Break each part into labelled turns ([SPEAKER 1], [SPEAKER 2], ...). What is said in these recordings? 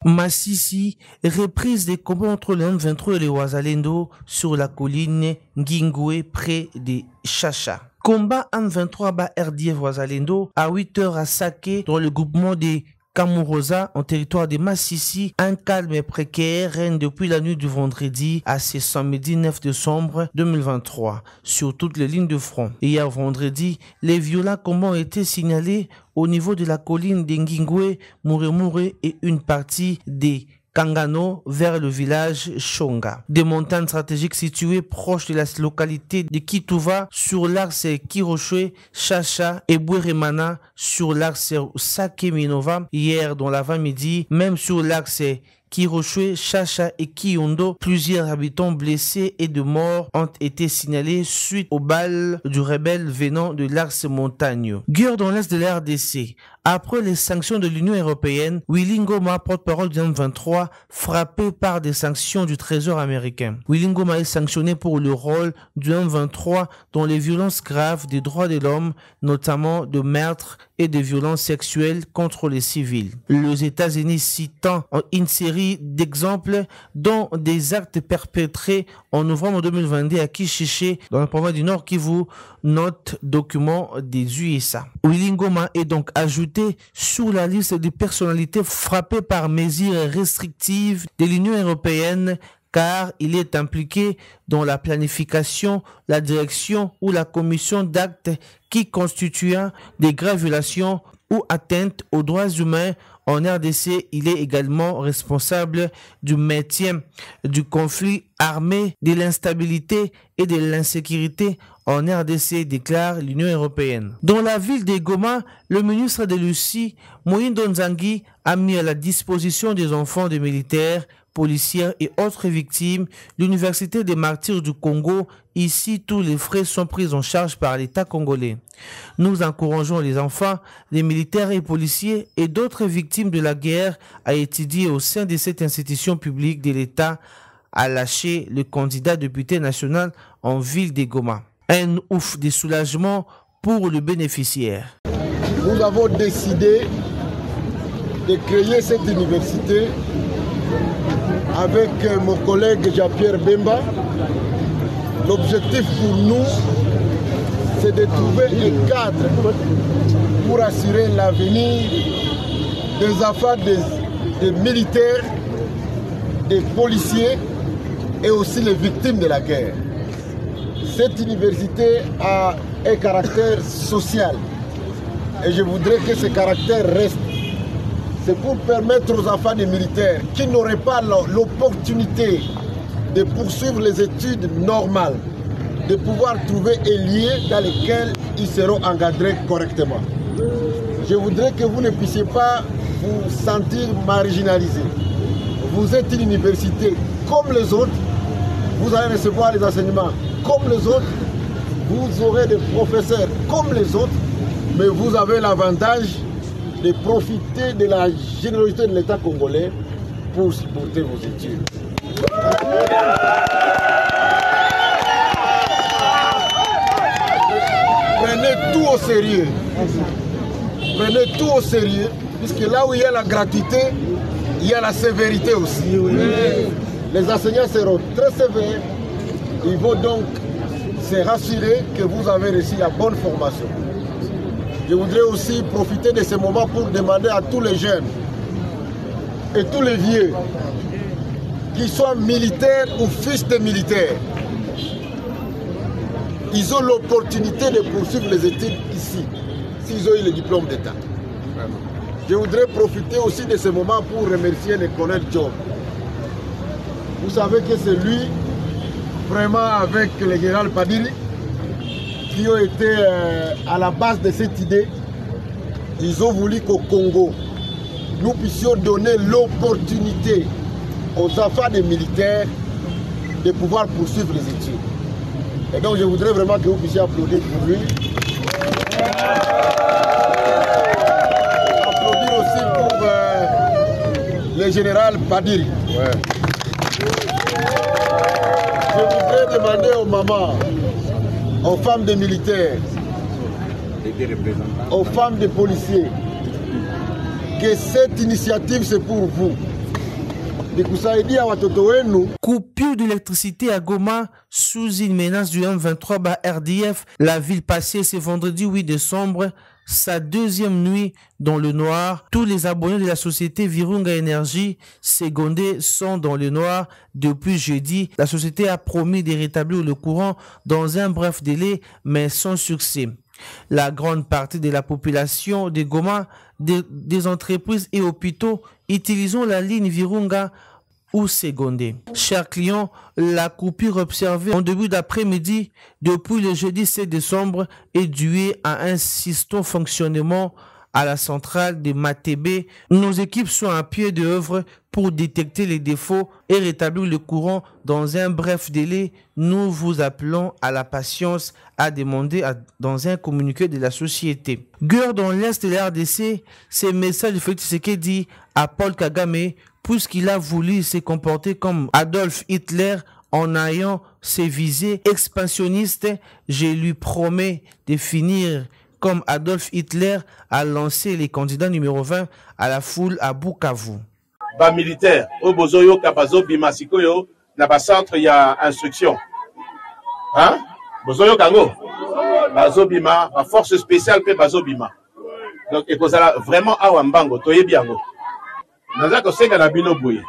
[SPEAKER 1] Masisi, reprise des combats entre les M23 et les Wazalendo sur la colline Ngingwe près de Chacha. Combat M23 bas RDF Wazalendo à 8h à Saké dans le groupement des Kamuroza en territoire de Masisi. Un calme et précaire règne depuis la nuit du vendredi à ce samedi 9 décembre 2023 sur toutes les lignes de front. Hier vendredi, les violents combats ont été signalés au niveau de la colline d'Ngingwe, Muremure et une partie des Kangano vers le village Shonga. Des montagnes stratégiques situées proches de la localité de Kituva sur l'axe Kiroshwe, Chacha et Bweremana sur l'axe Sakeminova. Hier dans l'avant-midi, même sur l'axe Kiroshwe, Chacha et Kiyondo, plusieurs habitants blessés et de morts ont été signalés suite aux balles du rebelle venant de l'axe montagne. Guerre dans l'est de la RDC. Après les sanctions de l'Union européenne, Willy Ngoma, porte-parole du M23, frappé par des sanctions du Trésor américain. Willy Ngoma est sanctionné pour le rôle du M23 dans les violences graves des droits de l'homme, notamment de meurtres et de violences sexuelles contre les civils. Les États-Unis citant une série d'exemples dont des actes perpétrés en novembre 2022 à Kishiché, dans la province du Nord Kivu, note document des USA. Willy Ngoma est donc ajouté sur la liste des personnalités frappées par mesures restrictives de l'Union européenne car il est impliqué dans la planification, la direction ou la commission d'actes qui constituent des graves violations ou atteintes aux droits humains. En RDC, il est également responsable du maintien du conflit armé, de l'instabilité et de l'insécurité en RDC, déclare l'Union européenne. Dans la ville de Goma, le ministre de Lucie, Moïndo Nzangi, a mis à la disposition des enfants des militaires, policières et autres victimes l'Université des martyrs du Congo. Ici, tous les frais sont pris en charge par l'État congolais. Nous encourageons les enfants, les militaires et policiers et d'autres victimes de la guerre à étudier au sein de cette institution publique de l'État, a lâché le candidat député national en ville de Goma. Un ouf de soulagement pour le bénéficiaire.
[SPEAKER 2] Nous avons décidé de créer cette université avec mon collègue Jean-Pierre Bemba. L'objectif pour nous, c'est de trouver un cadre pour assurer l'avenir des enfants des militaires, des policiers et aussi les victimes de la guerre. Cette université a un caractère social et je voudrais que ce caractère reste. C'est pour permettre aux enfants des militaires qui n'auraient pas l'opportunité de poursuivre les études normales, de pouvoir trouver un lieu dans lequel ils seront encadrés correctement. Je voudrais que vous ne puissiez pas vous sentir marginalisé. Vous êtes une université comme les autres, vous allez recevoir les enseignements comme les autres, vous aurez des professeurs comme les autres, mais vous avez l'avantage de profiter de la générosité de l'État congolais pour supporter vos études. Prenez tout au sérieux. Prenez tout au sérieux, puisque là où il y a la gratuité, il y a la sévérité aussi. Les enseignants seront très sévères. Ils vont donc se rassurer que vous avez reçu la bonne formation. Je voudrais aussi profiter de ce moment pour demander à tous les jeunes et tous les vieux, qu'ils soient militaires ou fils de militaires, ils ont l'opportunité de poursuivre les études ici, s'ils ont eu le diplôme d'État. Je voudrais profiter aussi de ce moment pour remercier le colonel John. Vous savez que c'est lui, vraiment avec le général Padiri, qui ont été à la base de cette idée. Ils ont voulu qu'au Congo, nous puissions donner l'opportunité aux enfants des militaires de pouvoir poursuivre les études. Et donc je voudrais vraiment que vous puissiez applaudir pour lui. Applaudir aussi pour le général Padiri. Je voudrais demander aux mamans, aux femmes des militaires, aux femmes des policiers, que cette initiative c'est pour vous. ni kusaidia watoto wenu.
[SPEAKER 1] Coupure d'électricité à Goma sous une menace du M23 par RDF. La ville passait ce vendredi 8 décembre sa deuxième nuit dans le noir. Tous les abonnés de la société Virunga Énergie Segondé sont dans le noir depuis jeudi. La société a promis de rétablir le courant dans un bref délai, mais sans succès. La grande partie de la population de Goma, des entreprises et hôpitaux utilisant la ligne Virunga ou Segondé. Chers clients, la coupure observée en début d'après-midi depuis le jeudi 7 décembre est due à un système fonctionnement à la centrale de Matébé. Nos équipes sont à pied d'œuvre pour détecter les défauts et rétablir le courant dans un bref délai. Nous vous appelons à la patience, a demandé dans un communiqué de la société. Guerre dans l'est de la RDC, ces messages de Félix Tshisekedi à Paul Kagame, puisqu'il a voulu se comporter comme Adolf Hitler en ayant ses visées expansionnistes. Je lui promets de finir comme Adolf Hitler a lancé les candidats numéro 20 à la foule à Bukavu.
[SPEAKER 3] Ba militaire, au bozoyo kabazo bimasikoyo na ba centre ya instruction. Hein? Bozoyo kango. Bazo bima, ba force spéciale pe bazo bima. Donc et kozala vraiment awa mbango toyebi yango. Naza ko senga na bino boye.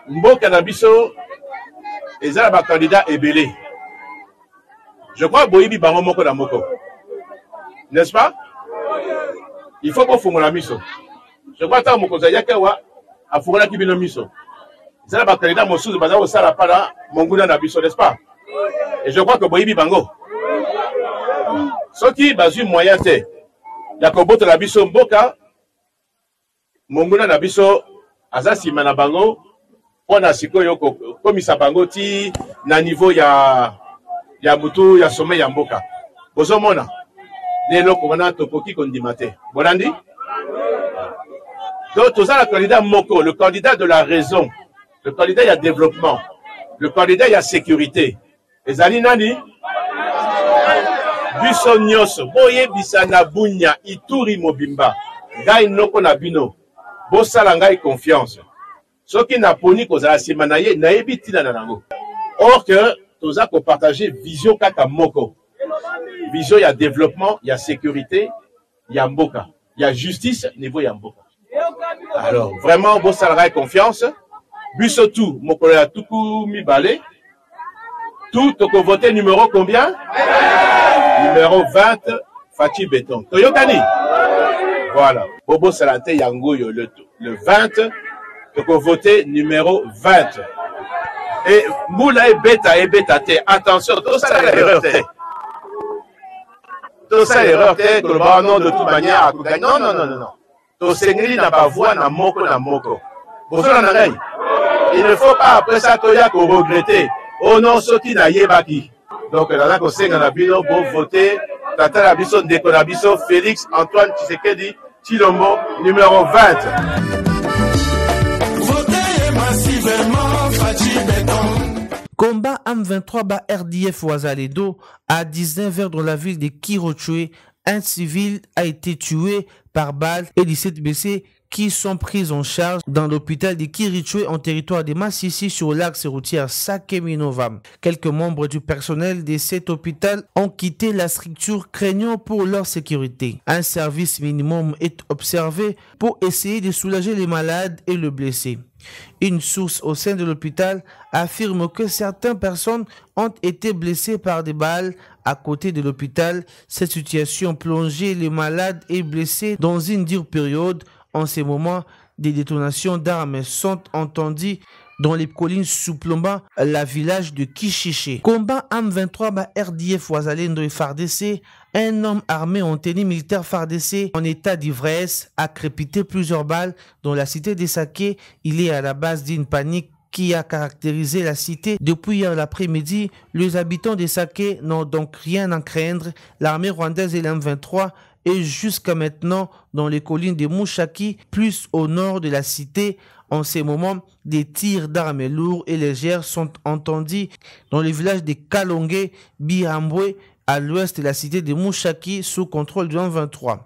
[SPEAKER 3] Mboka na biso ezala ba candidat ebele. Je crois boyebi bango moko na moko. N'est-ce pas? Il faut qu'on fongola miso. Je crois que mon conseiller Kawa a fourni qui bino miso. C'est la bataille dans mon sous bazar au salapala monguna na biso, n'est-ce pas? Et je crois que boyebi bango. Ce qui basu moyen te. Ya koboto la biso mboka monguna na biso azasi mana bango pona sikoyo komisa bango ti na niveau ya mutu ya sommet ya mboka. Bozomona lelo kona tokoki kondimate. Bolandi? Donc tout ça le candidat moko, le candidat de la raison, le candidat il y a développement, le candidat il y a sécurité. Ezali nani? Biso nyos boye bisana bunya ituri mobimba. Ngai noko na bino. Bosala ngai confiance. Soki na poni kozala simana ye na yebi tina na nango. Or que tous a partager vision kaka moko. Vision, il y a développement, il y a sécurité, il y a mboka, il y a justice, niveau il y a mboka. Alors, vraiment, bon salarié confiance. Busotou, mon collègue Toukou Mibale. Tout, toko voté numéro combien? Numéro 20, Fachi Béton. Toyokani. Voilà. Bobo Salante Yangoyo, le 20, toko voté numéro 20. Et Moula et Beta te. Attention, tout ça l'erreur te. Tout ça l'erreur te. Que le nom de toute manière à Kouka. Non, non, non, non, non. Tout Sengri n'a pas voix, n'a moko, n'a moko. Vous savez, il ne faut pas après ça, Toya, qu'on regretter. Oh non, ce qui n'a yébaki. Donc, là, qu'on sait qu'on a bien beau voter. Tata Labiso, Dekonabiso, Félix, Antoine Tshisekedi, Chilombo, numéro 20.
[SPEAKER 4] Votez massivement, Fachi Béton.
[SPEAKER 1] Combat M23 bas RDF Ouazaledo à 19h dans la ville de Kirochwe. Un civil a été tué par balle et 17 blessés qui sont pris en charge dans l'hôpital de Kirichwe en territoire de Massissi sur l'axe routier Sakeminova. Quelques membres du personnel de cet hôpital ont quitté la structure craignant pour leur sécurité. Un service minimum est observé pour essayer de soulager les malades et les blessés. Une source au sein de l'hôpital affirme que certaines personnes ont été blessées par des balles à côté de l'hôpital. Cette situation plongeait les malades et blessés dans une dure période. En ces moments, des détonations d'armes sont entendues dans les collines sous-plombant le village de Kishiché. Combat M23 bas RDF Ouazalendo et FARDC. Un homme armé en tenue militaire FARDC en état d'ivresse a crépité plusieurs balles dans la cité des Saké. Il est à la base d'une panique qui a caractérisé la cité depuis hier l'après-midi. Les habitants des Saké n'ont donc rien à craindre. L'armée rwandaise et l'M23 est jusqu'à maintenant dans les collines de Mouchaki, plus au nord de la cité. En ces moments, des tirs d'armes lourdes et légères sont entendus dans les villages de Kalonge, Birambwe, à l'ouest de la cité de Mouchaki, sous contrôle du M23.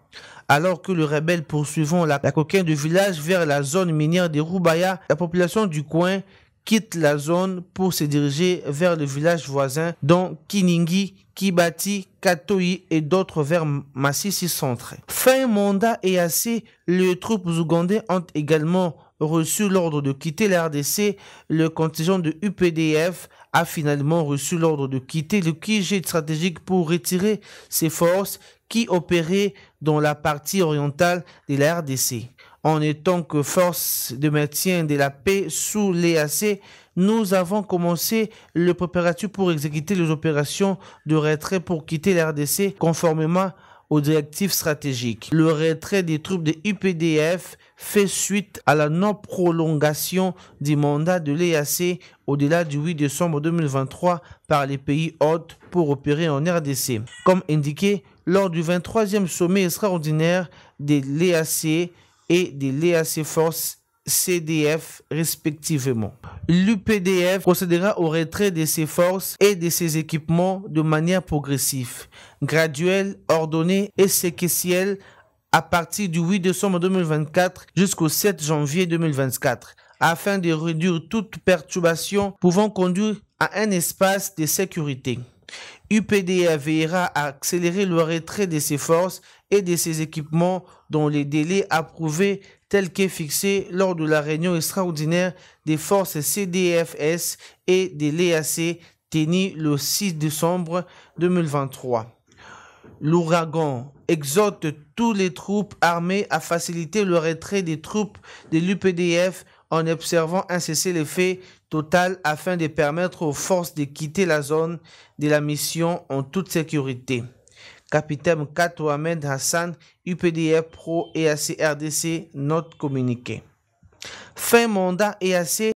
[SPEAKER 1] Alors que les rebelles poursuivant la coquine du village vers la zone minière de Rubaya, la population du coin quitte la zone pour se diriger vers le village voisin, dont Kiningi, Kibati, Katoi et d'autres vers Massissi Centre. Fin mandat EAC, les troupes ougandaises ont également reçu l'ordre de quitter la RDC. Le contingent de UPDF a finalement reçu l'ordre de quitter le QG stratégique pour retirer ses forces qui opéraient dans la partie orientale de la RDC. En étant que force de maintien de la paix sous l'EAC, nous avons commencé le préparatif pour exécuter les opérations de retrait pour quitter la RDC conformément aux directives stratégiques. Le retrait des troupes de UPDF fait suite à la non-prolongation du mandat de l'EAC au-delà du 8 décembre 2023 par les pays hôtes pour opérer en RDC. Comme indiqué lors du 23e sommet extraordinaire de l'EAC et de l'EAC Force CDF respectivement. L'UPDF procédera au retrait de ses forces et de ses équipements de manière progressive, graduelle, ordonnée et séquentielle à partir du 8 décembre 2024 jusqu'au 7 janvier 2024, afin de réduire toute perturbation pouvant conduire à un espace de sécurité. UPDF veillera à accélérer le retrait de ses forces et de ses équipements dans les délais approuvés tels que fixés lors de la réunion extraordinaire des forces CDFS et de l'EAC tenue le 6 décembre 2023. L'ouragan exhorte tous les troupes armées à faciliter le retrait des troupes de l'UPDF en observant un cessez-le-feu total afin de permettre aux forces de quitter la zone de la mission en toute sécurité. Capitaine Kato Ahmed Hassan, UPDF Pro EAC RDC, note communiquée. Fin mandat EAC.